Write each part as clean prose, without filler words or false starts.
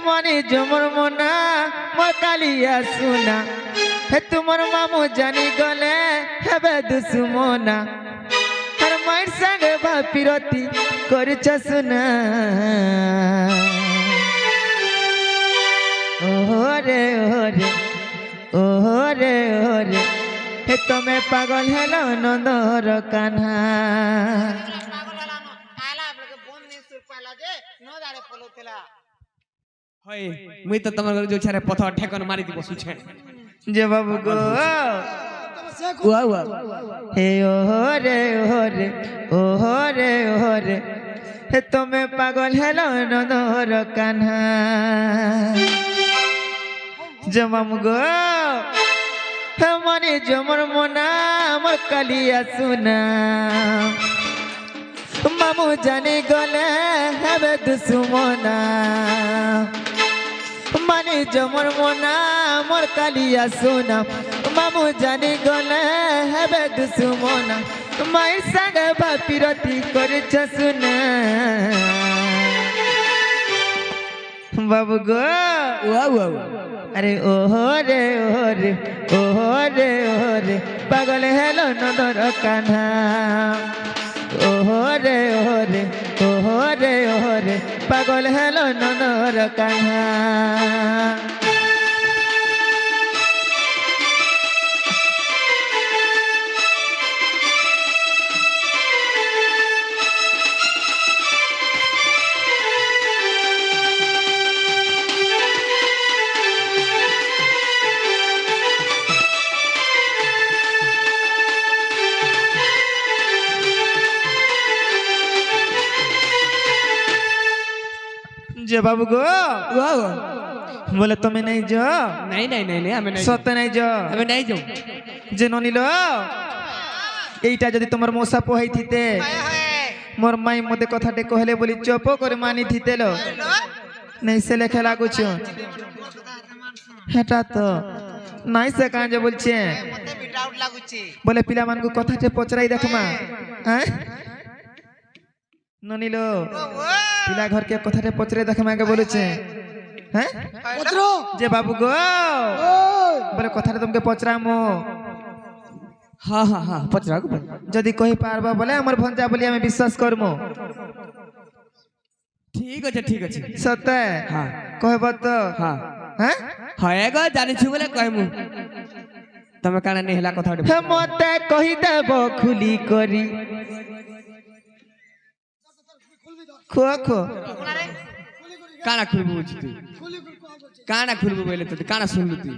মনে জমর মনা মোর কালিয়া সুনা হে তোমার মামু জানি গলে হেবে দুশ্মনা আর মায়ের সঙ্গে ভাপিরতি করছ সুনা ওরে ওরে ওরে ওরে হে তুমি পাগল হেলো নন্দর কান্হা হয় মুই তো তোমার ঘরে যোছারে পথর ঠেকন মারি দিব সুছে যে বাবু গো ওয়া ওয়া হে ওরে ওরে ওরে ওরে হে তুমি পাগল হেলো নন্দর কান্হা যে মামু গো হে মনে জমর মনা আমার কালিয়া সুনা মামু জানি গলে হেবে দুশ্মনা মানে জমর মনা মোর কালিয়া সোনা মামু জানি গলে হেবে দুশ্মনা মায়ের সঙ্গে ভাপিরতি করছ সুনা বাবু গো আরে ওরে ওরে ওরে ওরে পাগল হেলো নদর কান্হা ওরে ওরে ওরে ওরে পাগল হেলো নদর কান্হা যে বাবু গো বলে তুমি নাই যো নাই নাই নাই নাই আমি নাই সত্য নাই যো আমি নাই যাও যে ননিল এইটা যদি তোমার মশা পোহাই থিতে মোর মাই মতে কথাটে কহলে বলি চপ করে মানি থিতেল নাই সে লেখা লাগুছ হেটা তো নাই সে কাঁ যে বলছে বলে পিলা মানকু কথাটে পচরাই দেখমা হ্যাঁ ননিল পিলা ঘরকে কথাটে পচরে দেখমা আগে বলেছে হ্যাঁ যে বাবু গো বলে কথাটা তোমাকে পচরামো হ্যাঁ হ্যাঁ হ্যাঁ পচরাক যদি কহি পারবা বলে আমার ভঞ্জা বলি আমি বিশ্বাস করবো ঠিক আছে সত্য হ্যাঁ কহব তো হ্যাঁ হ্যাঁ হয় গো জানিছু বলে কইমু তুমি কানে নেহলা কথা হে মতে কহি দেব খুলি করি খো খো কানা খুলবু তুই কানা খুলবু বলে তুই কানা শুনলু তুই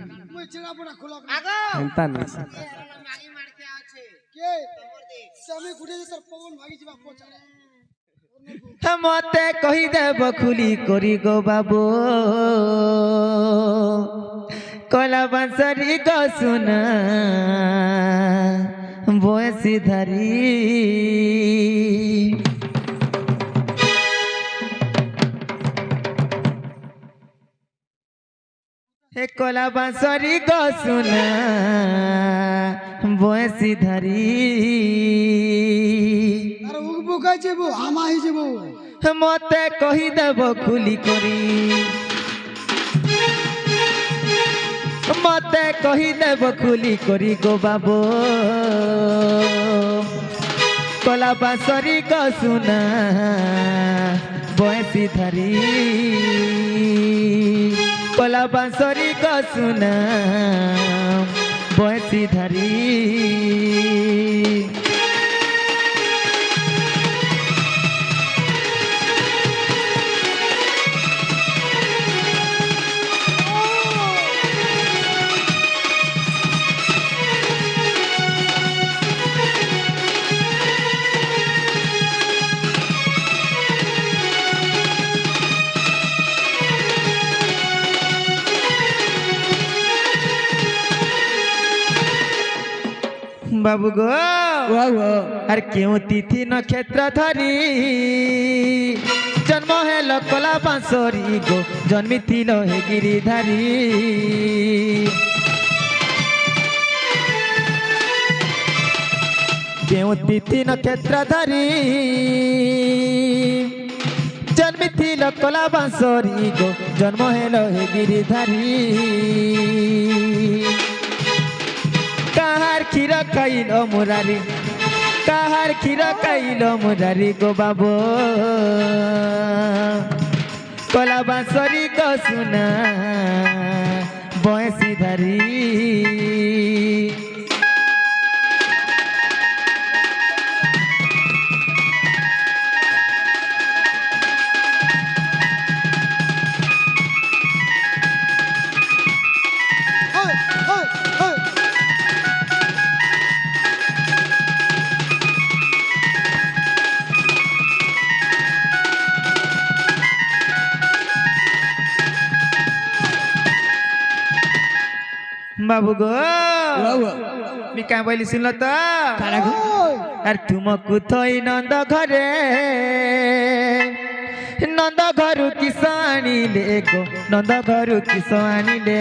হেনতা না মতে কহি দেব খুলি করি গো বাবু কলা বাঁশরি গো সুনা বয়সী ধারি হে কলা বাঁশরি গো সুনা বয়সী ধারি মতে কহি দেব খুলি করি মতে কহি দেব খুলি করি গো বাবু কলা বাঁশরি গো সুনা বয়সী ধারি কলা বাঁশরি গো সুনা বয়সী ধারি বাবু গো আর কেউ তিথি নক্ষত্র ধরি জন্ম হেল কলা বাঁশরি গো জন্মিছিল হে গিরিধারী কেউ তিথি নক্ষত্র ধরি জন্ম মিথিল কলা বাঁশরি গো জন্ম হেল হে গিরিধারী কাহার ক্ষীর খাইল মুরারি কাহার ক্ষীর খাইল মুরারি গো বাবু কলা বাঁশরি গো সুনা বয়সী ধারী बाबू गो मी क्या बोली सुन लो तो अरे तुमको थई नंद घरे नंद घरु किस आनिले गो नंद घरु किस आनिले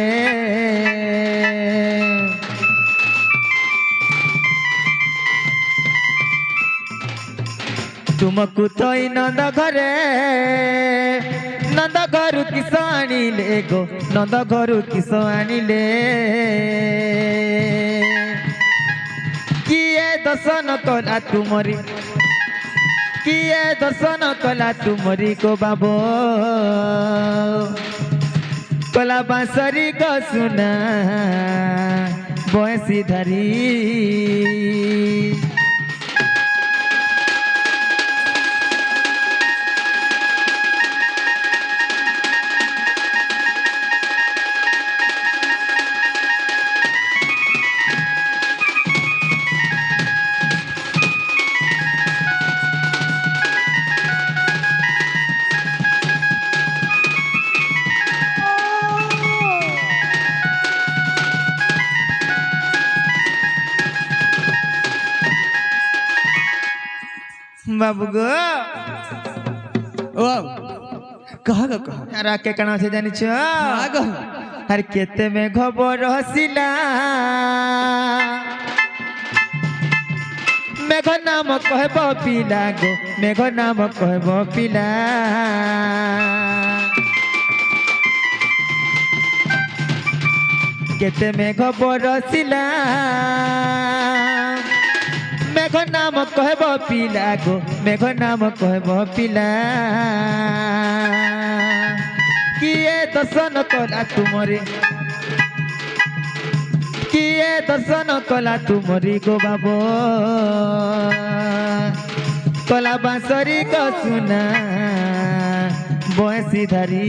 तुमको थई नंद घरे नंद घरु किस आनिले गो नंद घरु किस आनिले किए दर्शन कला तुमरी किए दर्शन कला तुमरी को बाबो कला बांसरी को सुना बयसी धरी बाबू गो ओ कहा कहा अरे के कना से जानि छ अरे केते में खबर हसिला मेघ नाम कहब पिला गो मेघ नाम कहब पिला केते में खबर हसिला मेघ नाम कहब पिला गो मेघ नाम कहब पिला किए दर्शन कला तुमरे किए दर्शन कला तुमरी गो बाबो कला बांसरी को सुना बयसी धरी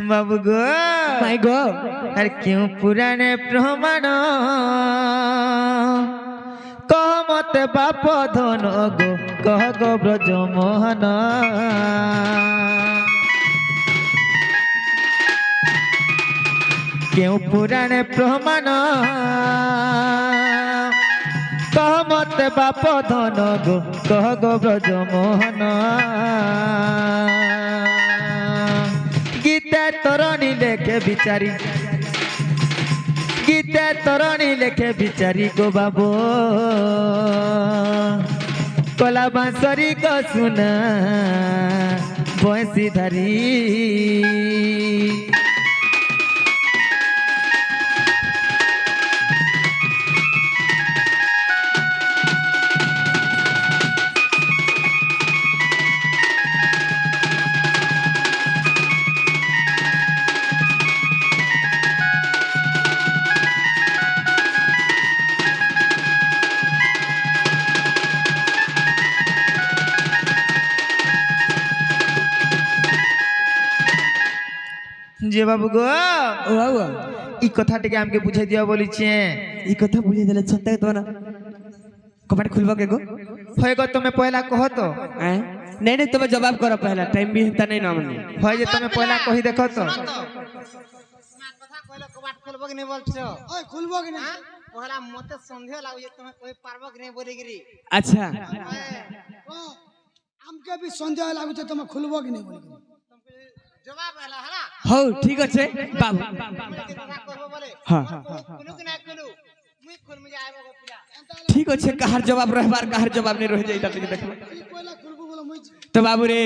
बाबू गो माय गो अरे क्यों पुराने प्रमाण कह मत बाप धन गो कह गो ब्रज मोहन क्यों पुराने प्रमाण कह मत बाप धन गो कह गो ब्रज मोहन गीता तोरणी लेखे बिचारी गीता तोरणी लेखे बिचारी गो बाबू कला बांसरी को सुना बयसी धरी जे बाबू गो ओ बाबू ई कथा टिके हमके बुझे दिया बोली छे ई कथा बुझे देले छते तो ना कपाट खुलबा के गो होय गो तुम्हें पहला कहो तो हैं नहीं नहीं तुम्हें जवाब करो पहला टाइम भी हेता नहीं ना हमने होय जे तुम्हें पहला कही देखो तो খুলবো কি নেই বলছো ওই খুলবো কি না ওরা মতে সন্দেহ লাগছে তুমি কই পারবো কি নেই বলে গিরি अच्छा ও আমকে भी সন্দেহ লাগুছে তুমি খুলবো কি না বলি জবাব হলা হলা हो ठीक আছে बाबू করবো বলে हाँ কোন কি না কোন মুই খুলম যে আইবো পিলা ठीक আছে কাহার জবাব रहबार কাহার জবাব নেই রহে যাইতা থেকে দেখো এই পয়লা খুলবো বলে মুই তো বাবু রে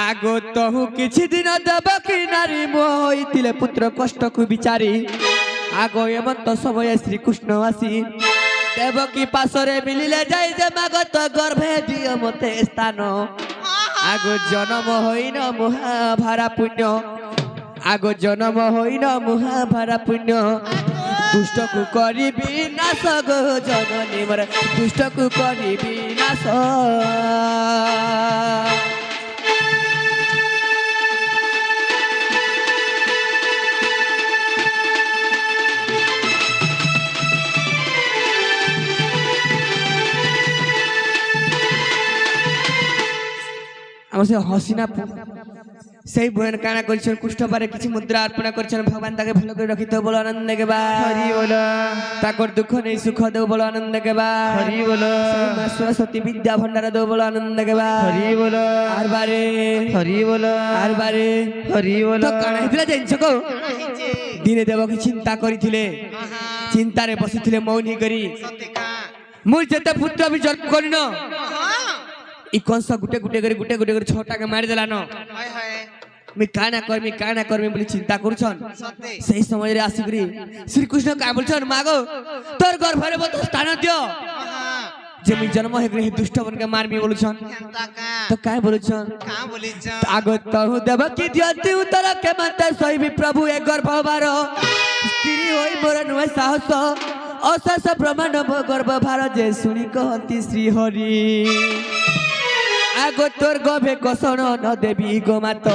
আগো তহু কিছু দিন দেব কি নারী মইতিলে পুত্র কষ্ট কু বিচারি আগো এমন্ত সময় শ্রীকৃষ্ণ আসি দেবকী পাশরে মিলিলে যাই যে মাগত গর্ভে দিও মতে স্থান আগো জন্ম হইন মহাভারা পুণ্য আগো জন্ম হইন মহাভারা পুণ্য দুষ্টকু করিবি নাশ গো জননী মর দুষ্টকু করিবি নাশ আমার সে হসিনা সেই বইন কানা করছেন কুষ্ঠ পারে কিছু মুদ্রা অর্পণ করছেন ভগবান তাকে ভালো করে রাখিতে বলো আনন্দ গেবা হরি বলো তাকর দুঃখ নেই সুখ দেব বলো আনন্দ গেবা হরি বলো মা সরস্বতী বিদ্যা ভণ্ডার দেব বলো আনন্দ গেবা হরি বলো আর বারে হরি বলো আর বারে হরি বলো তো কানা হেতলা জানছ কো দিনে দেব কি চিন্তা করিଥିଲେ চিন্তারে বসিଥିଲେ মৌনী করি সত্যিকা মোর যেতে পুত্র বি জন্ম করিন ই কংস গুটে গুটে করে ছটাকে মারি দেলান হায় হায় मी काना करमी बोली चिंता करछन সত্যি सही समय रे आसिकरी श्री कृष्ण का बोलछन मागो तोर गर्भरे बत स्थान दियो जे मी जन्म हेकरे दुष्ट बन के मारमी बोलछन এন্তাকা तो काय बोलछन কা বলিছ आगो तहु देव की दियति उतर के माते सही प्रभु एक गर्भभार स्त्री होई मोर नुय साहस असास ब्रह्मांड गर्भभार जे सुनी कहती श्री हरि आगो तोर गर्भे कसण न देवी गोमात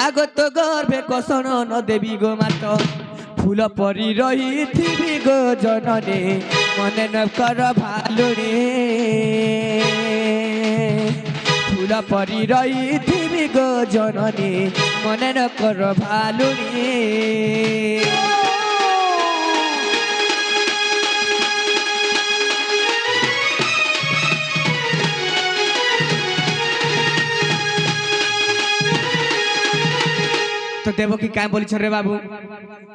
आगो तो गर्भे कसण न देवी गोमात फूल परी रही थी गो जनने मने न कर भालुनी फूल परी रही थी गो जनने मने न कर भालुनी तो देवकी क्या बोली रे बाबू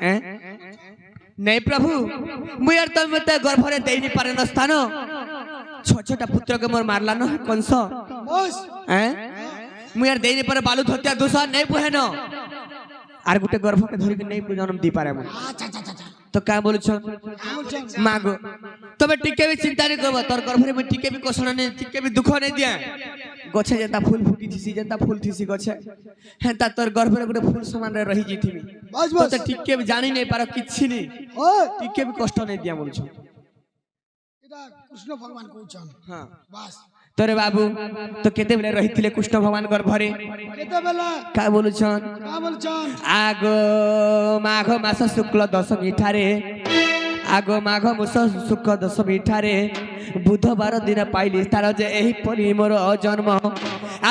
हैं नहीं प्रभु मुई यार तुम मते गर्भरे देई नि पारे न स्थान छोटा पुत्र के मोर मारला न कंस বস हैं मुई यार देई नि पारे बालू हत्या दूसरा नहीं पुहेन आर गुटे गर्भ के धरि के नहीं जन्म दी पारे मन আচ্ছা আচ্ছা আচ্ছা तो क्या बोलु छ বলছেন मागो तबे टिके भी चिंता नहीं करबो तोर गर्भरे में टिके भी कष्ट नहीं टिके भी दुख नहीं दिया गछे जेता फूल फुटी थिसी जेता फूल थिसी गछे हेता तोर गर्भरे गुटे फूल समान रे रही जिथिबी बस तो बस टिके भी जानी नहीं पारो किछि नहीं ওই টিকে भी कष्ट नहीं दिया बोल छ এটা কৃষ্ণ ভগবান কইছন हां বাস तोरे बाबू तो केते बेले रहिथिले कृष्ण भगवान गर्भरे কেতেবেলা का बोलु छन কা বলছন आगो माघ मास शुक्ल दशमी ठारे आगो माघ मास शुक्ल दशमी ठारे बुधवार दिन पाइली तार जे एही परि मोर जन्म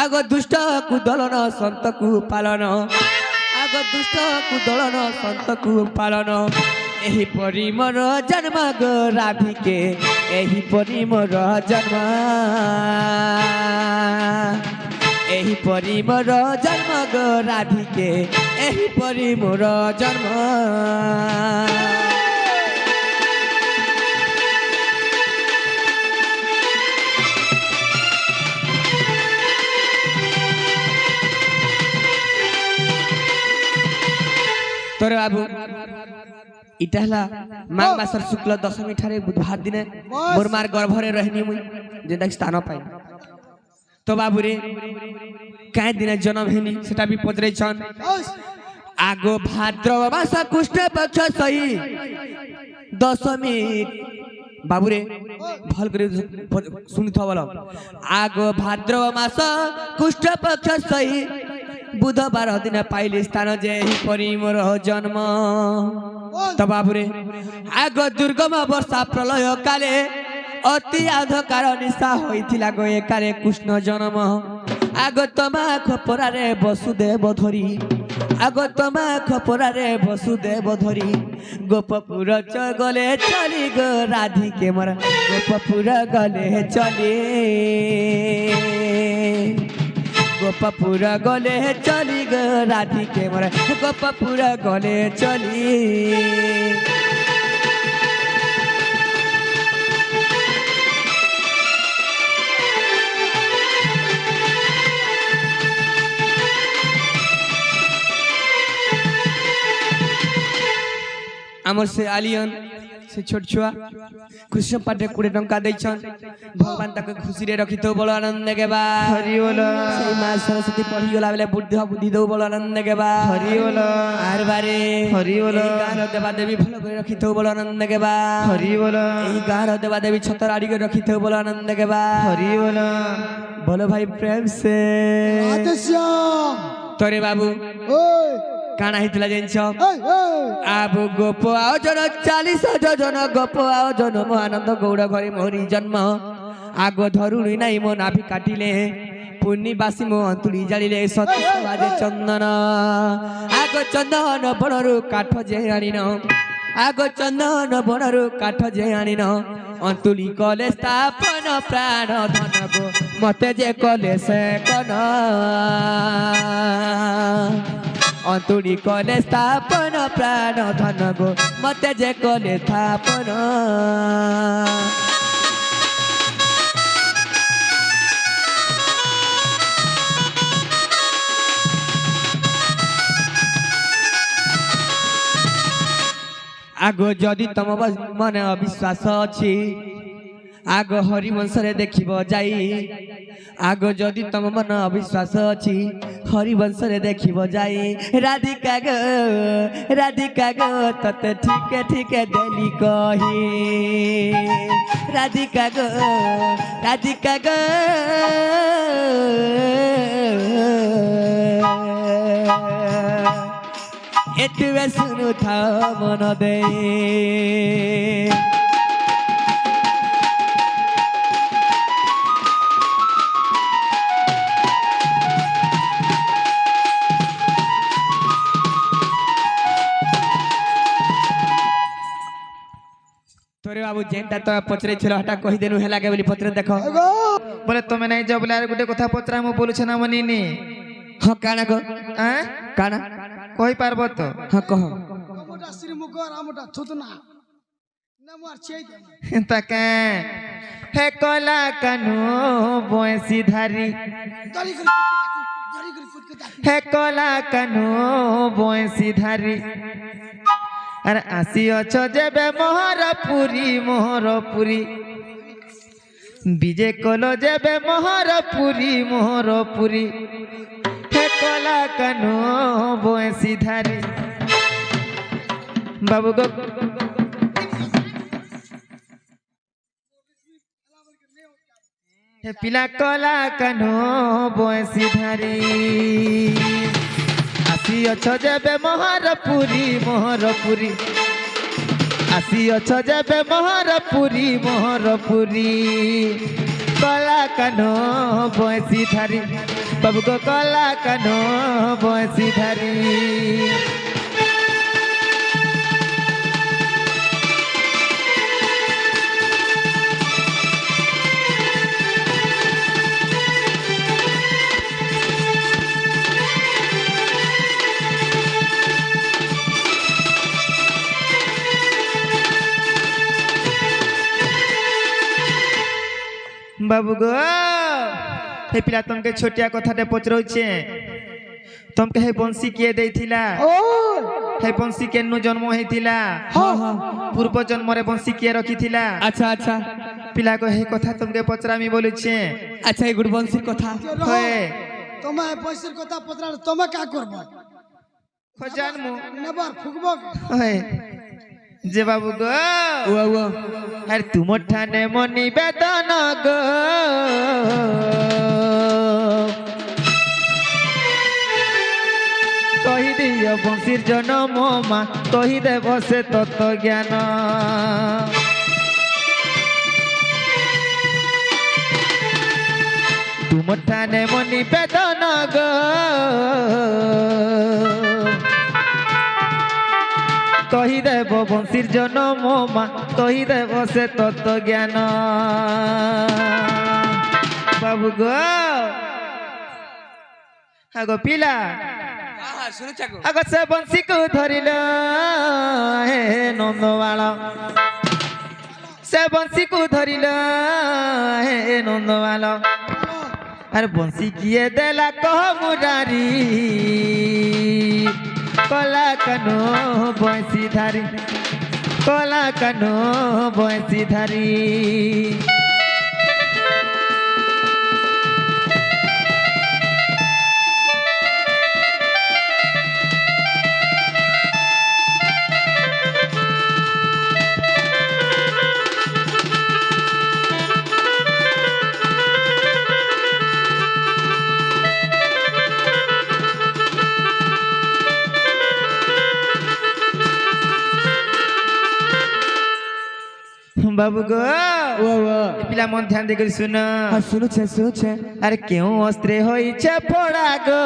आगो दुष्ट कुदलन संत कु पालन आगो दुष्ट कुदलन संत कु पालन एही परि मोर जन्म गो राधिके एही परि मोर जन्म एही परि मोर जन्म गो राधिके एही परि मोर जन्म तोरे बाबू इटा हला माघ मासर शुक्ल दशमी ठारे बुधवार दिने मोर मार गर्भरे रहनी मुई जेदा स्थान पाई तो बाबू रे काय दिने जन्म हेनी सेटा भी पजरे छन বস आगो भाद्रव मास कृष्ण पक्ष सही दशमी बाबू रे भल करे सुनि थो बोलो आगो भाद्रव मास कृष्ण पक्ष सही बुधवार दिन पाइली स्थान जे परि मोर जन्म तो बाबू रे आग दुर्गम वर्षा प्रलय काले अति अंधकार निशा होइथिला गो एकारे कृष्ण जन्म आग तमा खपरारे वसुदेव धरी आग तमा खपरारे वसुदेव धरी গোপপুর গলে চলি গো রাধিকে মোর গোপপুর গলে চলি গোপপুর গলে চলি গো রাধিকে মোর গোপপুর গলে চলি আমার সে আলিয়ন সে ছোট ছুয়া কৃষ্ণ পাঠে 20 টঙ্কা দেইছন ভগবান তাকে খুশিরে রখিতো বড় আনন্দ গেবা হরি বলো সেই মা সরস্বতী পড়ি গলা বেলে বুদ্ধি দৌ বড় আনন্দ গেবা হরি বলো আর বারে হরি বলো এই গাঁর দেবা দেবী ভালো করে রখিতো বড় আনন্দ গেবা হরি বলো এই গাঁর দেবা দেবী ছতর আড়ি করে রখিতো বড় আনন্দ গেবা হরি বলো বলো ভাই প্রেম সে রাধেশ্যাম তোরে বাবু ওই কানা হিতলা জানছ এই এই আবু গোপ আয়োজন 40 যোজন গোপ আয়োজন মহানন্দ গৌড় ঘরে মোরি জন্ম আগ ধরুনি নাই মো নাভি কাটিলে পুণ্যবাসী মো অন্তুলি জালিলে সতী সমাজে চন্দন আগ চন্দন বনরু কাঠ যে আনিন আগ চন্দন বনরু কাঠ যে আনিন অন্তুলি কলে স্থাপন প্রাণ ধন গো মতে যে কলে সে কন অন্তুলি কলে স্থাপন প্রাণ ধন গো মতে যে কলে স্থাপন আগ যদি তম মনে অবিশ্বাস অছি আগ হরিবংশরে দেখিব যাই আগ যদি তম মন অবিশ্বাস অছি হরিবংশরে দেখিব যাই রাধিকা গো ততে ঠিকে ঠিকে দেলি কহি রাধিকা গো এটুয়ে শুনু থা মন দে তোরে বাবু যেটা তো পচরে ছিল হঠাৎ কহি দেনু হেলাগে বলি পত্রে দেখো গো বলে তুমি নাই যাও বলে আর গোটে কথা পচরা মু বলছে না মনিনি হ কানা গো হ্যাঁ কানা কই পারব তো হ কহ আমটা শ্রীমুখ আর আমটা থুতনা না মার চেই দে তাকে হে কলা কানু বয়সি ধারি দাড়ি করে ফুটকে দাকি হে কলা কানু বয়সি ধারি আর আসি অছ যেবে মোহরপুরি বিজে কল যেবে মোহরপুরি হে কলা কানু বয়সি ধারি বাবু গো হে পিলা কলা কানু বয়সি ধারি আসি অছ যেবে মোহরপুরি আসি অছ যেবে মোহরপুরি কলা কানো বয়সি ধারি বাবু গো কলা কানো বয়সি ধারি বাবু গো হে পিলা তোমাকে ছোটিয়া কথাটা পচরউছে তোমাকে হে বংশী কিয়ে দেইছিলা ওই হে বংশী কেনু জন্ম হইছিলা পূর্ব জন্মরে বংশী কিয়ে রখিছিলা আচ্ছা আচ্ছা পিলা গো হে কথা তোমাকে পচরামি বলুছে আচ্ছা এই গুরবংশীর কথা হয় তোমার পয়সার কথা পত্রা তোমা কা করব খজানমু নেবার ফুকবো হয় যে বাবু গো ওয়া ওয়া আর তুমর ঠানে মনি বেদন গো কহি দিও বংশীর জনম মা কহি দেব সে তত্ত্ব জ্ঞান তুমর ঠানে মনি বেদন গো তহি দেব বংশীর জন্ম মা তহি দেব সে তত্ত্ব জ্ঞান বাবু গো আগো পিলা আগ সে বংশীକୁ ধরিল হে নন্দবাଳ সে বংশীକୁ ধরিল হে নন্দবাଳ আর বংশী কিয়ে দেলা কহ মুরারি কলা কানো বংশী ধারি কলা কানো বংশী ধারি বাবু গো পিলা মন ধ্যান দিয়ে শুন শুনুছে আরে কেউ অস্ত্রে হইছে ফোড়া গো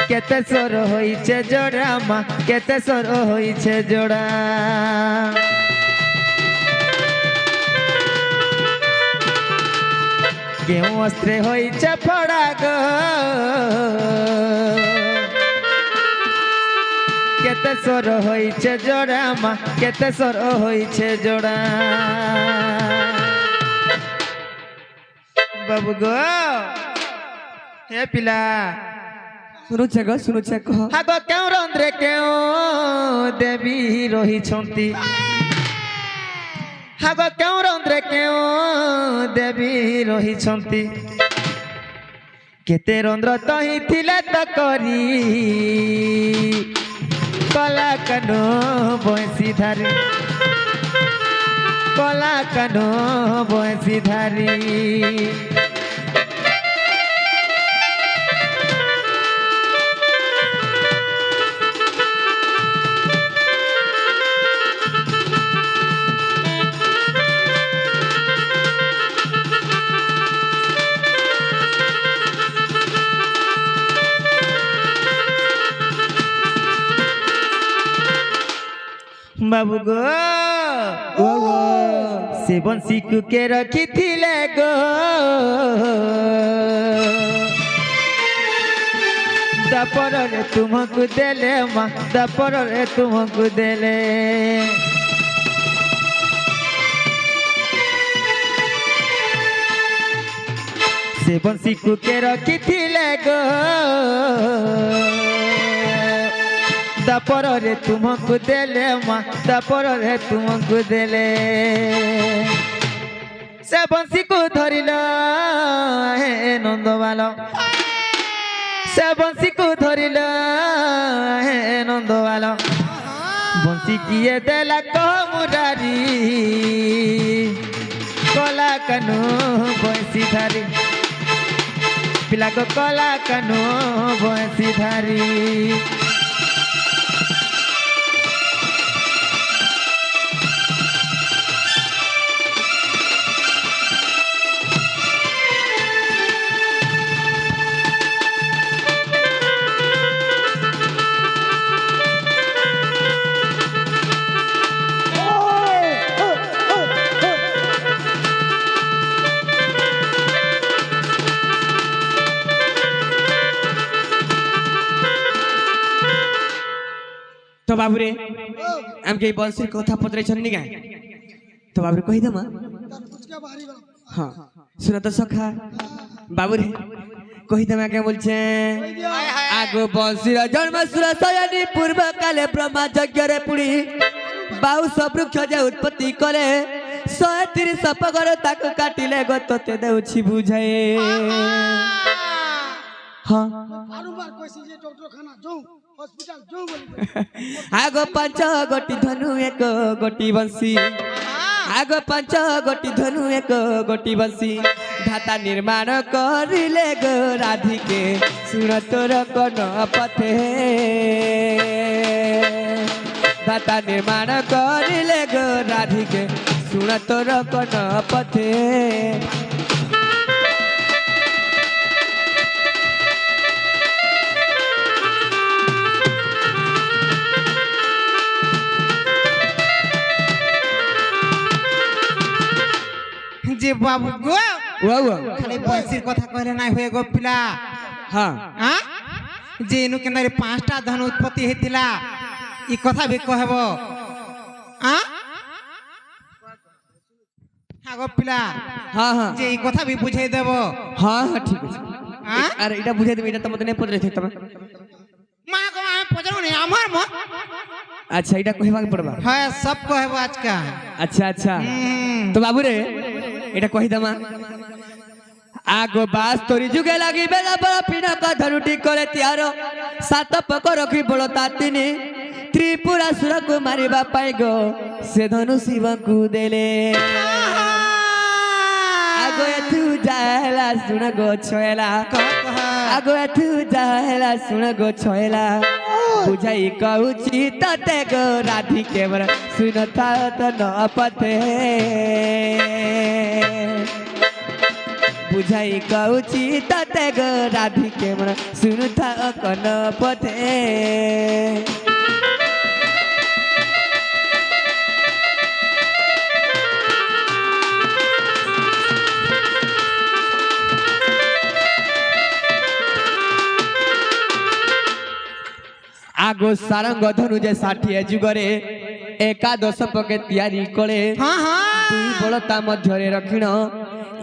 কেতে সর হইছে জোড়া মা কেতে সর হইছে জোড়া কেউ অস্ত্রে হইছে ফোড়া গো কেতে সর হইছে জোড়া মা কেতে সর হইছে জোড়া বাবু গো হে পিলা শুনুছে কহ আগ কেউ রন্ধ্রে কেউ দেবী রহিছন্তি আগ কেউ রন্ধ্রে কেউ দেবী রহিছন্তি কেতে রন্ধ্র তহি ଥିଲେ ତ କରି কলা কানো বংশী ধারি কলা কানো বংশী ধারি বাবু গো সে বংশীକୁ কে রখিଥିଲେ গো দাপরে তুমକୁ দেলে মা দাপরে তুমକୁ দেলে সে বংশীକୁ কে রখিଥିଲେ গো দাপরে তুমକୁ দেলে মা দাপরে তুমକୁ দেলে সে বংশীକୁ ধরিল হে নন্দবাল সে বংশীକୁ ধরিল হে নন্দবাল বংশী কিয়ে দেলা কহ মুরারি কলা কানো বংশী ধারি পিলা গো কলা কানো বংশী ধারি तो बाबूरे हमके बंशी कथा पत्र छन्नी का तो बाबूरे कही दमा हाँ सुना तो सखा बाबूरे कही दमा क्या बोलछे आगो बंशी जन्म सुर सयनी पूर्व काले ब्रह्मा यज्ञ रे पुड़ी बाहु सब वृक्ष जे उत्पत्ति करे 130 पगर ताक काटिले गतते देउछि बुझाए हाँ बारंबार कोइसी जे डॉक्टर खाना जो हॉस्पिटल जो बोली आगो 5 गोटी धनु एक गोटी बंसी आगो 5 गोटी धनु एक गोटी बंसी धाता निर्माण करिले गो राधिके सुन तोर कोन पथे धाता निर्माण करिले गो राधिके सुन तोर कोन पथे যে বাবু গো ওয়া খালি বয়সের কথা কইলে নাই হয়ে গো পিলা হ্যাঁ হ্যাঁ যে ইনু কেন্দারে 5টা ধন উৎপত্তি হেতিলা ই কথা বি কহব হ্যাঁ হ্যাঁ গো পিলা হ্যাঁ হ্যাঁ যে এই কথা বি বুঝাই দেব হ্যাঁ হ্যাঁ ঠিক আছে হ্যাঁ আর এটা বুঝাই দেবে এটা তোমাদের নেই পড়ে থাকতে হবে মা গো আমি পজানো নি আমার মন আচ্ছা এটা কহিবাকে পড়বা হ্যাঁ সব কহব আজকা আচ্ছা আচ্ছা তো বাবু রে এটা কহি দামা আগো বাস তোরি যুগে লাগি বেলা বড় পিনা কা ধনুটি করে তিয়ার সাত পক রখি বড় তাতিনি ত্রিপুরা সুর কো মারিবা পাই গো সে ধনু শিব কু দেলে আগো এথু যাহেলা শুন গো ছয়লা আগো এথু যাহেলা শুন গো ছয়লা বুঝাই কହୁছি ততে গো রাধিকে বর শুন থাও তো ন পথে বুঝাই কହୁছি ততে গো রাধিকে বর শুন থাও কোন পথে আগো সারঙ্গ ধনু যে 60 যুগরে একাদশ পকে তিয়ারি করে হ্যাঁ হ্যাঁ দুই বলতা মধ্যরে রক্ষিণ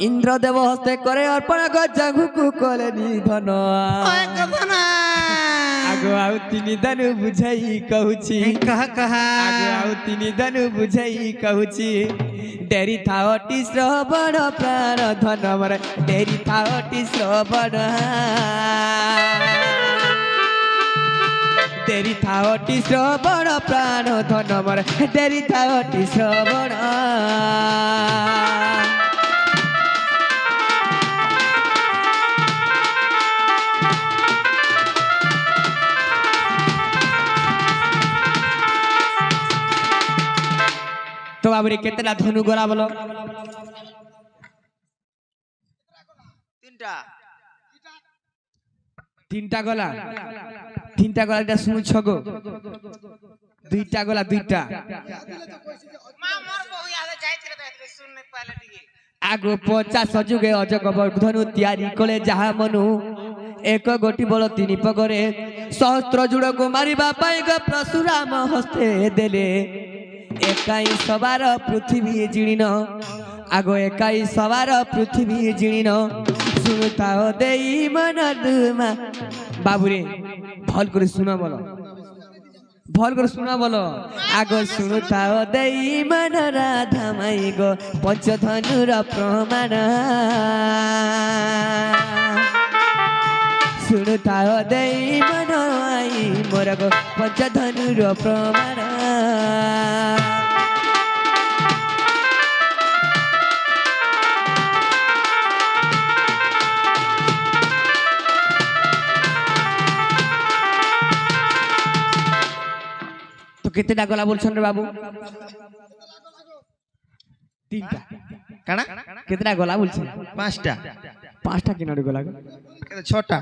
ইন্দ্রদেব হস্তে করে অর্পণ গজাঘুকু কলে নিধন ওই কথা না আগো আউ তিনি ধনু বুঝাই কହୁছি কহ কহ আগো আউ তিনি ধনু বুঝাই কହୁছি ডেরি থাওটি শ্রবণ প্রাণ ধন মর ডেরি থাওটি শ্রবণ ডেরি থাওটি শ্রবণ প্রাণ ধন মর ডেরি থাওটি শ্রবণ তো বাবুরে কেতনা ধনু গলা বলো তিনটা গলা তিনটা গলা এটা শুনুছ গো দুইটা গলা দুইটা মা মোর বউ আগে যাইছিল তো এত শুন নাই পাইলে টিকে আগো 50 যুগে অজগবর ধনু তিয়ারি কলে যাহা মনু এক গোটি বল তিনি পগরে সহস্র জুড়କୁ মারিবা পাই গো পরশুরাম হস্তে দেলে একাই সবার পৃথিবী জিଣିନ আগো একাই সবার পৃথিবী জিଣିନ শুনুতাও দেই মন দুমা বাবুরে ভাল করে শোনা বলো ভাল করে শোনা বলো আগো শুনুতাও দেই মন রাধা মাই গো পঞ্চধনুর প্রমাণ শুনুতাও দেই মন আই মোর গো পঞ্চধনুর প্রমাণ কেতেটা গলা বলছেন রে বাবু তিনটা কানা কেতেটা গলা বলছেন 5টা 5টা কিনারে গলা 6টা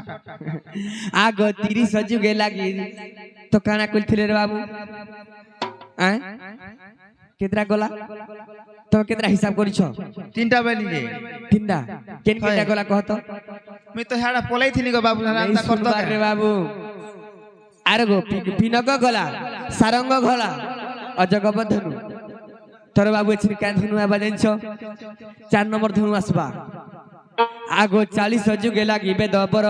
আগো 30 যুগে লাগি তো কানা কইছিলে রে বাবু হ্যাঁ কেতেটা গলা তো কেতেটা হিসাব করিছ 3টা বেলি রে তিনটা কেন কেতেটা গলা কহত আমি তো হেডা পলাইছিনি গো বাবু রান্তা করতো রে বাবু আরে গো পিনক গলা সারঙ্গ গলা অজগব ধনু তোর বাবু এছির কান ধনু আবা জানছ 4 নম্বর ধনু আসবা আগো 40 যুগে লাগিবে দবর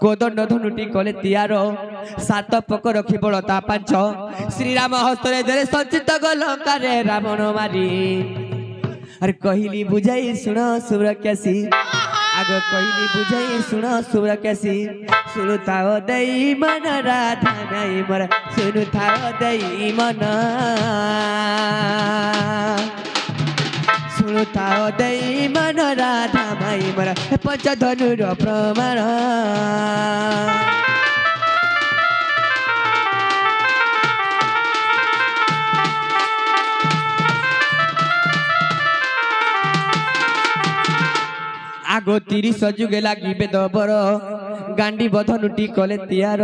কোদণ্ড ধনুটি কলে তিয়ার 7 পক রখি বলতা 5 শ্রীরাম হস্তরে ধরে সঞ্চিত গলঙ্কারে রাবণ মারি আরে কহিলি বুঝাই শুণ সুর কেসি আগো কহিলি বুঝাই শুণ সুর কেসি শুনুথাও দেই মন রাধা নাই মর শুনুথাও দেই মন শুনুথাও দেই মন রাধা মাই মর পঞ্চধনুর প্রমাণ আগো 30 যুগে লাগিবে দবর গান্ডি বধনুটি কলে তিয়ার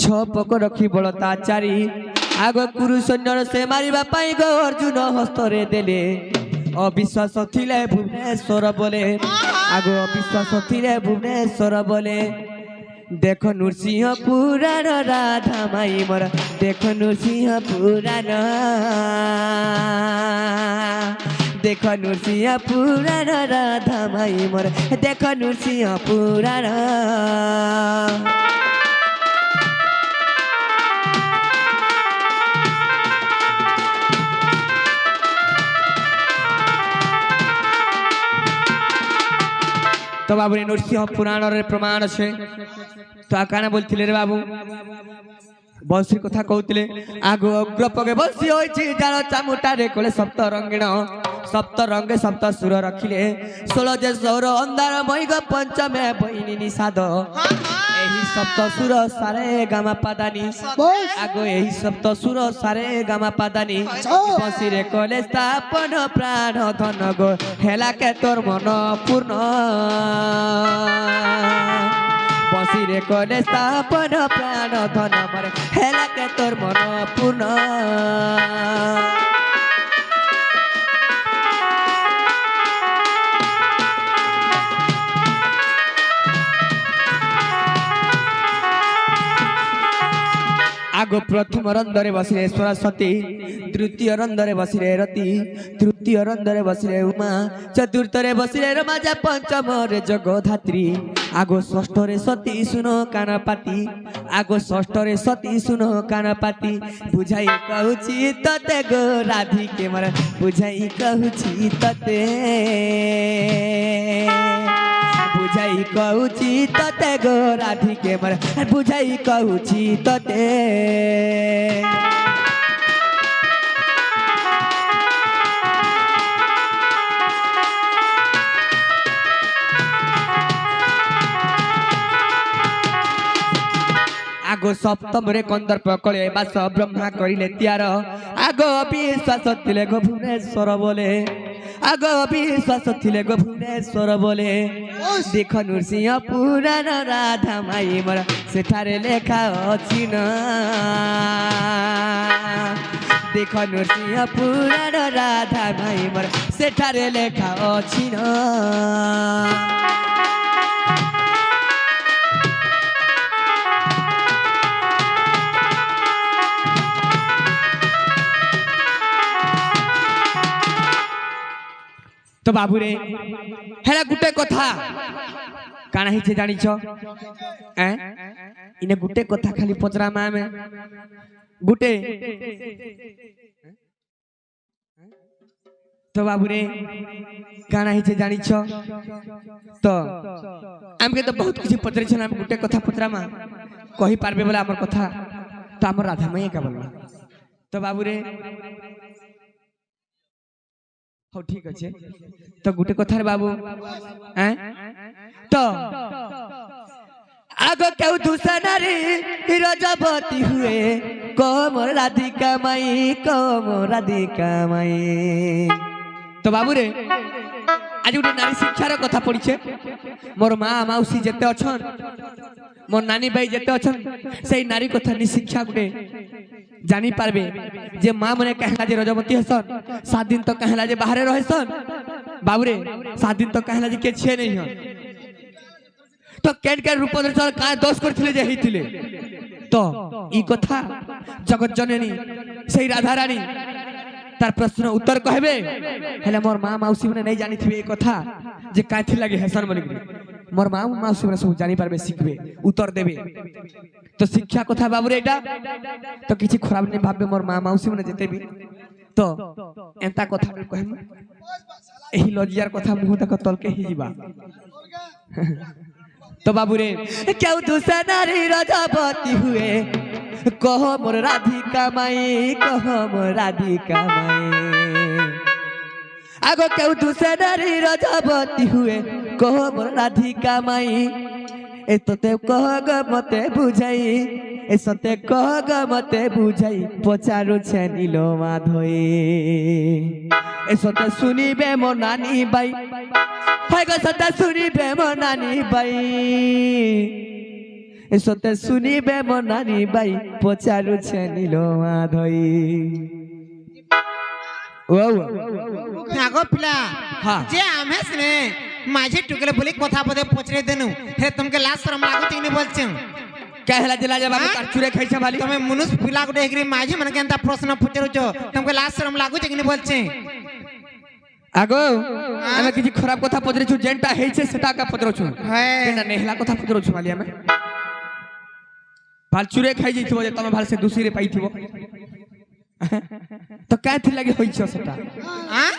6 পক রখি বলতা 4 আগো কুরু সৈন্যর সে মারিবা পাই গো অর্জুন হস্তরে দেলে অবিশ্বাস থিলে ভুবনেশ্বর বলে আগ অবিশ্বাস থিলে ভুবনেশ্বর বলে দেখ নৃসিংহ পুরাণ রাধা মাই মোর দেখ নৃসিংহ পুরাণ দেখ নৃসিংহ পুরাণ রাধা মাই মোর দেখ নৃসিংহ পুরাণ তো বাবু নৃসিংহ পুরাণের প্রমাণ আছে তো কানা বলছিলে রে বাবু বংশীর কথা কହୁଥିଲେ আগ অগ্রপগে বংশী হয়েছি যার চামুটারে কোলে সপ্ত রঙ্গিণ সপ্ত রঙ্গে সপ্ত সুর রখিলে 16 যে সৌর অন্ধার মৈগ পঞ্চমে বৈনী নিষাদ এই সপ্ত সুর সারে গামা পাদানি আগ এই সপ্ত সুর সারে গামা পাদানি বংশীরে কোলে স্থাপন প্রাণ ধন গো হেলাকে তোর মন পূর্ণ বংশীরে কোলে স্থাপন প্রাণ ধন মর হেলাকে তোর মন পূর্ণ আগ প্রথম রন্ধরে বসিলে সরস্বতী তৃতীয় রন্ধরে বসিলে রতি তৃতীয় রন্ধরে বসিলে উমা চতুর্থরে বসিলে রমাজা পঞ্চমরে জগধাত্রী আগ ষষ্ঠরে সতী শুনো কানপাতি আগ ষষ্ঠরে সতী শুনো কানপাতি বুঝাই কহুছি ততে গো রাধিকে মর বুঝাই কহুছি ততে বুঝাই কହୁছি ততে গো রাধিকে মর বুঝাই কହୁছি ততে আগ সপ্তমরে কন্দর্প কলে বাস ব্রহ্মা করিলে তিয়ার আগ বিশ্বাস থিলে গো ভুবনেশ্বর বলে আগ বিশ্বাস থিলে গো ভুবনেশ্বর বলে দেখ নৃসিংহ পুরাণ রাধা মাই মোর সেঠারে লেখা ଅଛି না দেখ নৃসিংহ পুরাণ রাধা মাই মোর সেঠারে লেখা ଅଛି না তো বাবুরে হেলা গুটে কথা কানা হিছে জানিছ ইনে গুটে কথা খালি পচরামা আমি গুটে তো বাবুরে কানা হিছে জানিছ তো আমকে তো বহুত কিছু পচরেছ আমি গুটে কথা পচরামা কহি পারবে বলে আমার কথা তো আমার রাধা মাই একা বলবা তো বাবুরে हो ठीक अच्छे तो गुटे कथार बाबू तो आग क्यों दूसरा नारी रजबती हुए कम राधिका माई तो बाबू रे आज गोटे नारी शिक्षार कथा पड़ी मोर माँ मौसी जिते अच्छन मोर नानी भाई जिते अच्छन से नारी कथा नि शिक्षा गोटे जानी पारबे जे माँ मने कहला जे रजवती हसन 7 दिन तो कहला जे बाहर रहसन बाबूरे 7 दिन तो कहला जे के छे नहीं हन तो केन के रूप दर्शन का दोष करथिले जे हिथिले तो ई कथा जगत जननी सेही राधा रानी तार प्रश्न उत्तर कहबे हेले मोर माँ मौसी मने नहीं जानी थिबे ए कथा जे काथि लागे हसन मने मोर माँ मौसी मने सब जानी पारबे शिखबे उत्तर देबे तो शिक्षा कथा बाबूरे एटा तो किछि खराब नहीं भाबे मोर माँ मौसी मने जेते भी तो एंता कथा कहम एही लजियार कथा मुह तक तलके ही जीवा तो बाबूरे क्यों दूसरा नारी रजबती हुए कह मोर राधिका माई कह मोर राधिका माई आगो क्यों दूसरा नारी रजबती हुए कह मोर राधिका माई ए तोते कह ग मते बुझाई ए सते कह ग मते बुझाई पचारू छे नीलो माधोई ए सते सुनिबे मो नानी बाई हाय ग सते सुनिबे मो नानी बाई ए सते सुनिबे मो नानी बाई पचारू छे नीलो माधोई ओ आगो पिला हाँ। जे आमे सने माझे टुकले बोली कथा पदे पचरे देनु हे तुमके लाज शरम लागो तिनी बोलछन क्या हेला जिला जब हाँ? तार चुरे खाइछा वाली તમે મનુષ્ય पिला गुटे एकरी माझे मन केनता प्रश्न पूछरो छ तुमके लाज शरम लागो छ किनी बोलछे आगो ଆମେ କିଛି ଖରାପ କଥା ପଚରିଛୁ ଯେନ୍ଟା ହେଇছে ସେଟା କା ପଚରଛୁ ହେ କେନା ନେହଲା କଥା ପଚରଛୁ वाली ଆମେ ଭାଲ ଚୁରେ ଖାଇ ଯାଇଥିବ ଯେ ତମେ ଭାଲ ସେ ଦୁସିରେ ପାଇଥିବ ତ କାଥି ଲାଗି ହୋଇଛ ସେଟା हां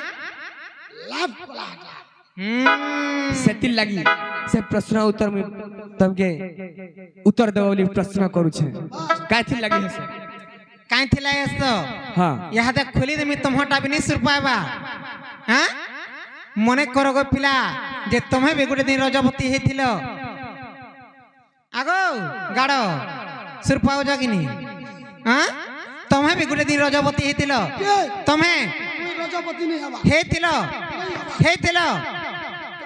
लाभ कोला सेति लगी से प्रश्न उत्तर में तमके उत्तर देव बोली प्रश्न करू छे काथि लगी है से काई थिला एस्तो हां यहाँ तक खोली देमी तुम्हटा भी नहीं सुर पाएबा हाँ मने करो गो पिला जे तुम्हें भी गुटे दिन रजबती हेथिलो आगो गाड़ो सुर पाओ जगिनी हाँ तुम्हें भी गुटे दिन रजबती हेथिलो के तुम्हें मुई रजपति नहीं हवा हेथिलो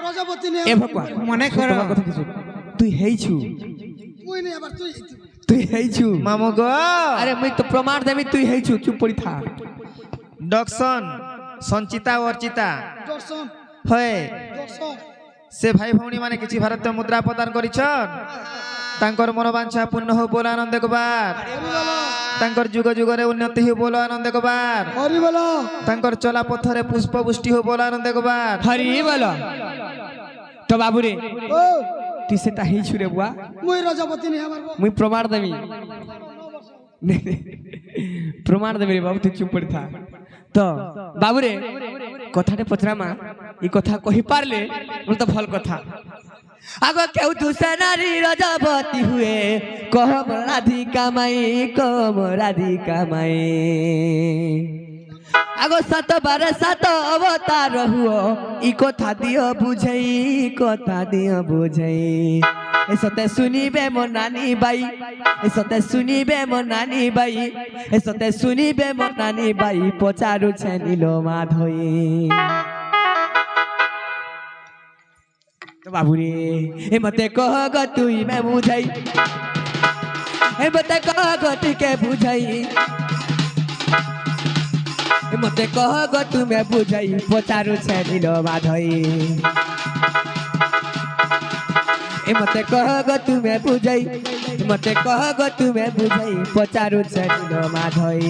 रजपति नहीं ए हवा भगवान मने करो तोमा कथा किछु तू हेइ छु मुई नहीं हवा तू हेइ छु मामू गो अरे मैं तो प्रमाण देमी तू हेइ छु चुप पड़ी था डॉक्सन संचिता और चिता दर्शन होए दर्शन से भाई भौणी माने किछि भारतीय मुद्रा प्रदान करिछन तांकर मनोवांछा पूर्ण हो बोला आनंद कुमार तांकर जुग जुगरे उन्नति हो बोला आनंद कुमार हरि बोलो तांकर चला पथरे पुष्प पुष्टि हो बोला आनंद कुमार हरि बोलो तो बाबू रे ओ तू सेटा हेइ छु रे बुआ मुई रजपति नहीं हवा मुई प्रमाण देमी प्रमाण देमी रे बाबू तू चुप पड़ी था तो बाबू रे कथाटे पचरामा ई कथा कहि पारले बोल तो भल कथा आगो केउ दूसरा नारी रजबती हुए कहम राधिका माई आगो 7 बार 7 अवतार हुओ ई कथा दियो बुझई ए सते सुनिबे मो नानी बाई ए सते सुनिबे मो नानी बाई पचारु छे नीलो माधई तो बाबू रे ए मते कह ग तुई मैं बुझाई ए मते कह ग तू के बुझाई ए मते कह ग तू मैं बुझाई पचारु छे नीलो माधई ए मते कह ग तू मैं बुझाई मते कह ग तू मैं बुझाई पचारु छे नीलो माधई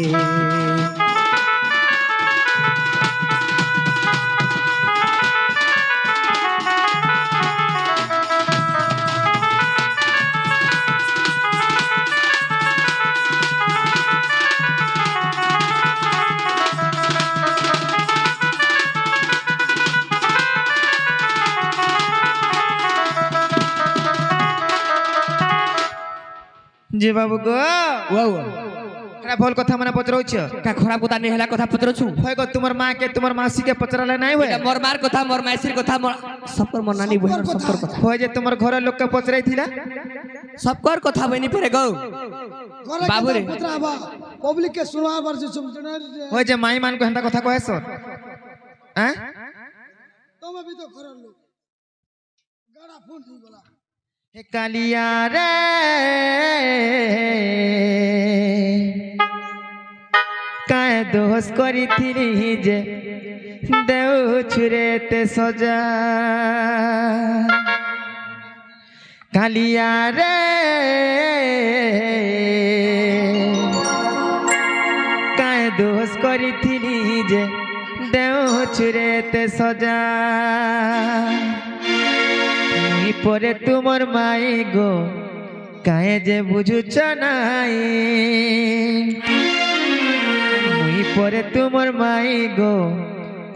जी बाबू गो वो खरा भल कथा माने पचरौ छ का खराब कथा नहीं हला कथा पत्र छु होय गो तुमर मां के तुमर मासी के पचराले नहीं होय मोर मार कथा मोर माइसिर कथा मोर सबकर मोर नानी बहन सबकर कथा होय जे तुमर घर लोग के पचराई थिला सबकर कथा बनी परे गौ घरे बाबू रे। के पुत्रा बा पब्लिक के सुनवा बार जो होय जे माई मान को हंता कथा कहै सर हैं तुम अभी तो खरल लो गाड़ा फोन नहीं बोला हे कालिया रे काय दोष करी थिली जे देउ छुरे ते सजा कालिया रे काय दोष करी थिली जे देउ छुरे ते सजा मुई परे तुमर माई गो काहे जे बुझुच नाई मुई परे तुमर माई गो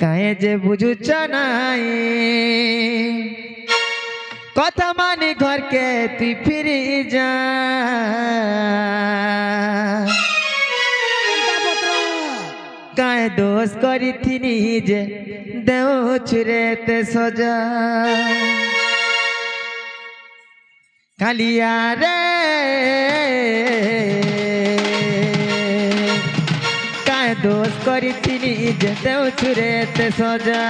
काहे जे बुझुच नाई कथा मानी घर के तू फिरी जा काहे दोष करी थिनी जे देउ छुरे ते सजा कालिया रे काय दोष करी थिनी जे देउ छुरे ते सजा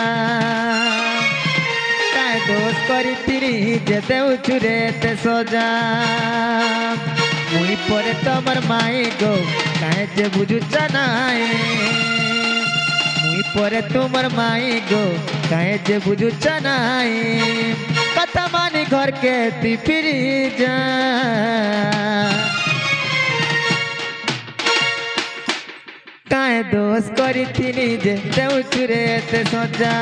काय दोष करी थिनी जे देउ छुरे ते सजा मुई परे तमर माई गो काहे जे बुझुच नाई मुई পরে তোমার মাই গো কাহে যে বুঝুছ নাই কথা মানি ঘরকে তুই ফিরি যা কাহে দোষ করিথিলি যে দেউছুরে এতে সজা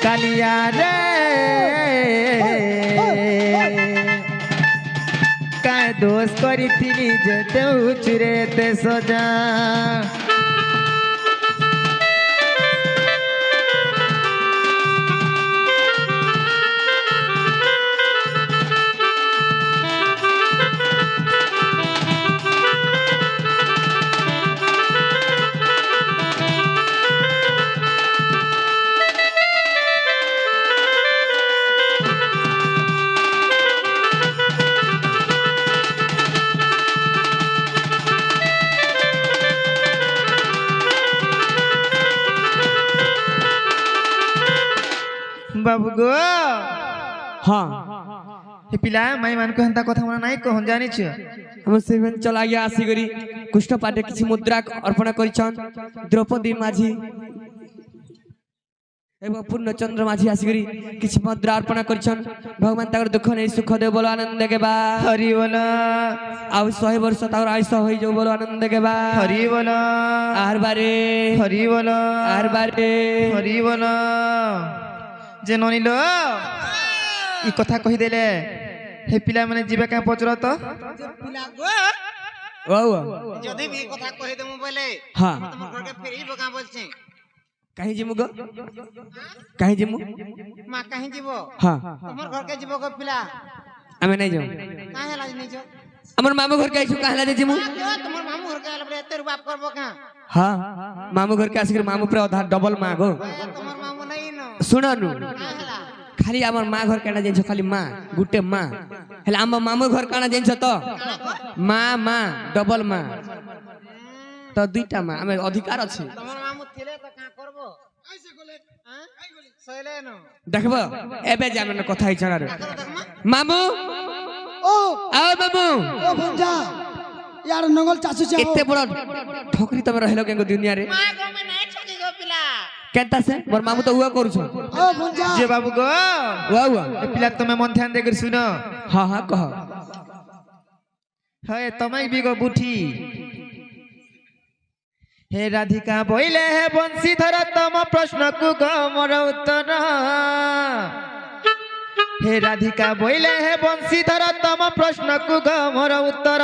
কালিয়া রে কাহে দোষ করিথিলি যে দেউছুরে এতে সজা बाबू गो हाँ हे पिला माई मान को हंता कथा मना नाही कहन जानि छ हम सेवन चला गया आसी करी कृष्ण पाटे किछि मुद्रा अर्पण करिछन द्रौपदी माझी एवं पूर्ण चंद्र माझी आसी करी किछि मुद्रा अर्पण करिछन भगवान ताकर दुख नै सुख दे बोलो आनंद के बा हरि बोला आउ 100 वर्ष ताकर आयुष होई जो बोलो आनंद के बा हरि बोला आर बारे हरि बोला आर बारे हरि बोला जे ननिलो ई कथा कहि देले हे पिला माने जीवे का पचर तो पिला गो ओ যদি বি কথা কই দেমু বলে हां তোমার ঘরকে ফেরি বকা বলছে কাহি জিমু গো কাহি জিমু মা কাহি যাব हां তোমার ঘরকে যাব গো পিলা আমি নাই যাও কাহে লাজ নাই যাও हमर मामू घर के आइछु काहला दे जिमु তোমার মামু ঘরকে আলে বলে তের বাপ করব কা हां मामू घर के आसिक मामू पर आधा डबल मागो তোমার মামু নাই ন सुनानु काहेला खाली हमर माँ घर काना जेन्छ खाली माँ गुटे माँ हेले हम मामू घर काना जेन्छ त माँ माँ डबल माँ त दुईटा माँ हम अधिकार अछि তোমার মামু থিলে তো কা করব कैसे गोले হ্যাঁ সইলে ন देखबो एबे जामन कथा हि छना रे দেখো দেখো मामू ओ आओ मामू ओ भंजा यार नंगल चाचू चाहो एते बड़ ठोकरी तमे रहलो केंगो दुनिया रे মা গো মে নাই ঠকি গো পিলা केनता से मोर मामू तो हुआ करू छ ओ भंजा जे बाबू गो हुआ हुआ ए पिला तमे मन ध्यान दे कर सुनो हां हां कह हे तमै भी गो बुठी हे राधिका बोइले हे बंशीधर तम प्रश्न को ग मोर उत्तर हे राधिका बोइले हे बंशीधर तम प्रश्न को ग मोर उत्तर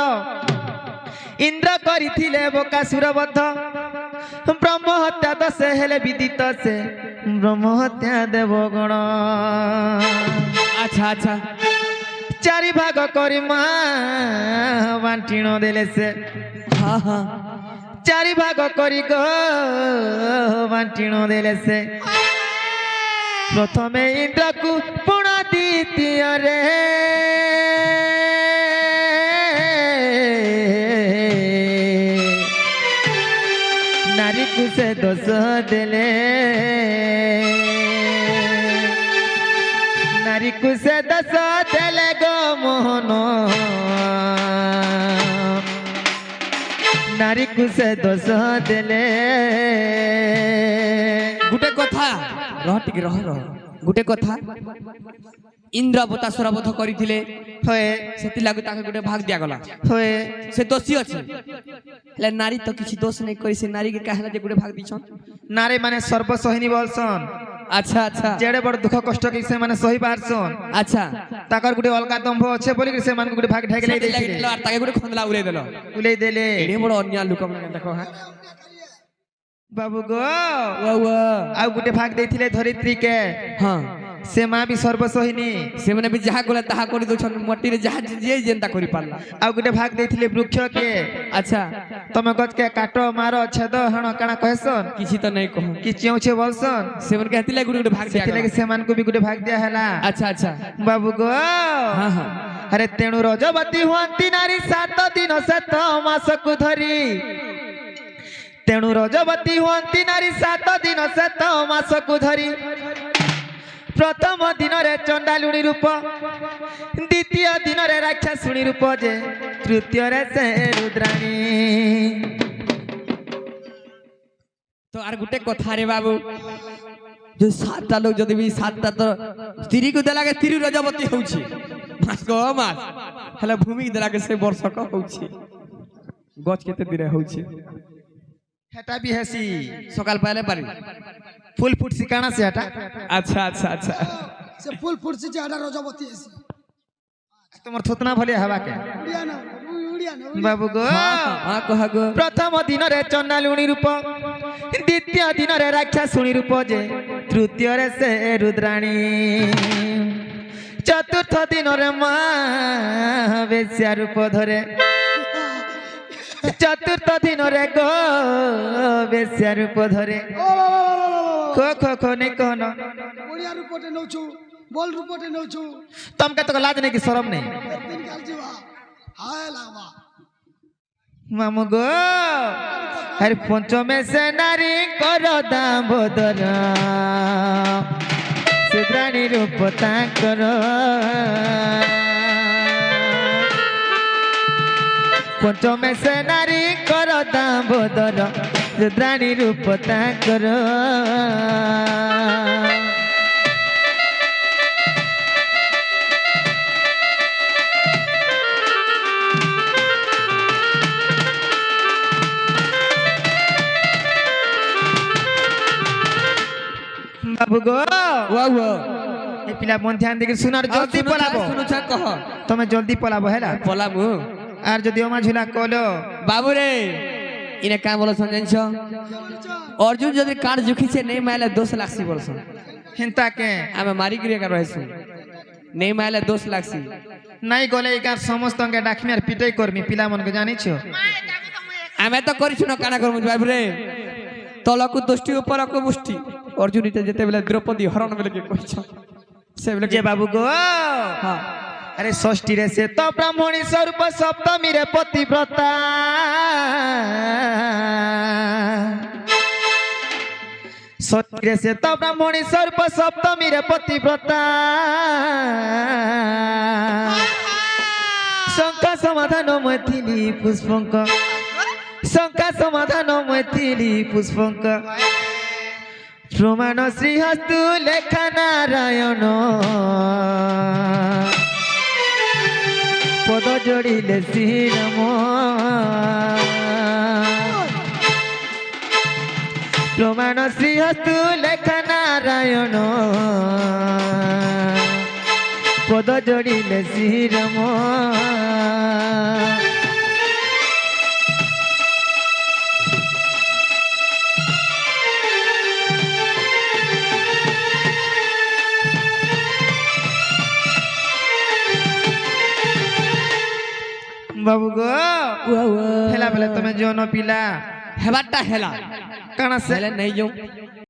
इंद्र करिथिले बकासुर बद्ध ब्रह्म हत्या दस हेले विदित से ब्रह्म हत्या देव गण अच्छा अच्छा चारि भाग करी माँ बांटिण देले से हां हां चारि भाग करी गो बांटिण देले से प्रथमे इंद्र को पुण द्वितीय रे नारी को से दोष देले नारी को से दोष देले गो मोहन नारी को से दोष देले गुटे कथा रह टिक रह गुटे कथा इंद्र बतासुर बध करिथिले होए सेति लागु ताके गुटे भाग दिया गला होए से दोषी अछि ले नारी तो किछि दोष नहीं करी से नारी के कहला जे गुटे भाग दिछन नारे माने सर्वसहिनी बोलसन अच्छा अच्छा जेड़े बड़ दुख कष्ट के से माने सही पारसन अच्छा ताकर गुटे अलगा दंभ अच्छे बोली के से मान गुटे भाग ढाके ले सेति देले लागलो आर ताके गुटे खंदला उले देलो उले देले एडे बड़ अन्य लोक मन देखो हां बाबू गो वा वा आ गुटे भाग देथिले धरित्री के हां से मां भी सर्वसहिनी से माने भी जहा गोला तहा करि दो छन मट्टी रे जहा जे जेंता करि पारला आ गुटे भाग देथिले वृक्ष के अच्छा तमे गज के काटो मारो छेद हण काना कहसन किछि तो नहीं कहो कि च्यों छे बोलसन से मन कहति ले गुटे भाग दिया सेति लगे से मान को भी गुटे भाग दिया हला अच्छा अच्छा बाबू गो हां हां अरे तेणु रजवती हुअंती नारी 7 दिन 7 मास को धरी तेणु रजवती हुअंती नारी 7 दिन 7 मास को धरी प्रथम दिन रे चंडालुणी रूप द्वितीय दिन रे राक्षसुणी रूप जे तृतीय रे से रुद्राणी তো আর গোটে কথা রে বাবু যে সাতটা লোক যদি বি সাতটা তো স্ত্রী কু দেলাকে স্ত্রী রজবতী হଉଛି মাস গো মাস হেলে ভূমি দেলাকে সে বর্ষক হଉଛି গছ কেতে দিনে হଉଛି হেটা বি হেসি সকাল পাইলে পারি ফুল ফুটছি কাଣା সে হেটা আচ্ছা আচ্ছা আচ্ছা সে ফুল ফুটছে যে আডা রজবতী এসে তোমার থুতনা ভলিয়া হবা কে উড়িয়া না উড়িয়া না বাবু গো হ্যাঁ কহ গো প্রথম দিনরে চন্দালুণী রূপ দ্বিতীয় দিনরে রাক্ষাসুণী রূপ যে তৃতীୟରେ ସେ ରୁଦ୍ରାଣୀ ଚତୁର୍ଥ ଦିନରେ ମା ବେଶ୍ୟା ରୂପ ଧରେ ଚତୁର୍ଥ ଦିନରେ ଗୋ ବେଶ୍ୟା ରୂପ ଧରେ ଖୋ ନେଇ କହନ ଓଡ଼ିଆ ରୂପଟେ ନଉଛୁ ବଲ ରୂପଟେ ନଉଛୁ ତମକେ ତ ଲାଜ ନେଇ କି ସରମ ନେଇ ଦିନ କାଲ ଯିବା ହାୟ ଲାଗବା ମାମୁ ଗো ଆରେ ପଞ୍ଚମେ ସେ ନାରୀ କର ଦାମ୍ବୋଦର ସୁଦ୍ରାଣୀ ରୂପ ତାଙ୍କର ପଞ୍ଚମେ ସେ ନାରୀ କର ଦାମ୍ବୋଦର ସୁଦ୍ରାଣୀ ରୂପ ତାଙ୍କର বাবু গো ওয়া ওয়া এ পিলা মন ধ্যান দেখি শুনার জলদি পলাবো শুনুছা কহ তুমি জলদি পলাবো হেলা পলামু আর যদি ওমা ঝুলা কলো বাবু রে ইনে কা বলছ জানছ অর্জুন যদি কার জুখিছে নেই মাইলে 2 লাখছি বলছ হিন্তা কে আমি মারি গিয়ে কার রইছু নেই মাইলে 2 লাখছি নাই গলে এগার সমস্তকে ডাকমি আর পিটাই করমি পিলা মনকে জানিছো আমি তো করিছু না কানা করমু বাবু রে তলকু দৃষ্টি উপরকু মুষ্টি অর্জুনিতে যেতে বেলা দ্রৌপদী হরণ বেলে কে কইছ সে বেলে যে বাবু গো হ্যাঁ আরে ষষ্ঠী রে সে তো ব্রাহ্মণী স্বরূপ সপ্তমী রে পতিব্রতা ষষ্ঠী রে সে তো ব্রাহ্মণী স্বরূপ সপ্তমী রে পতিব্রতা শঙ্কা সমাধান মৈথিলী পুষ্পঙ্ক শঙ্কা সমাধান মৈথিলী পুষ্পঙ্ক প্রমাণ শ্রীহস্তু লেখা নারায়ণ পদ জড়িলে শ্রীরাম প্রমাণ শ্রীহস্তু লেখা নারায়ণ পদ জড়িলে শ্রীরাম বাবু গো হেলা বেলা তুমি জন পিলা হেবারটা হেলা কাଣା সে হেলে নেই যাও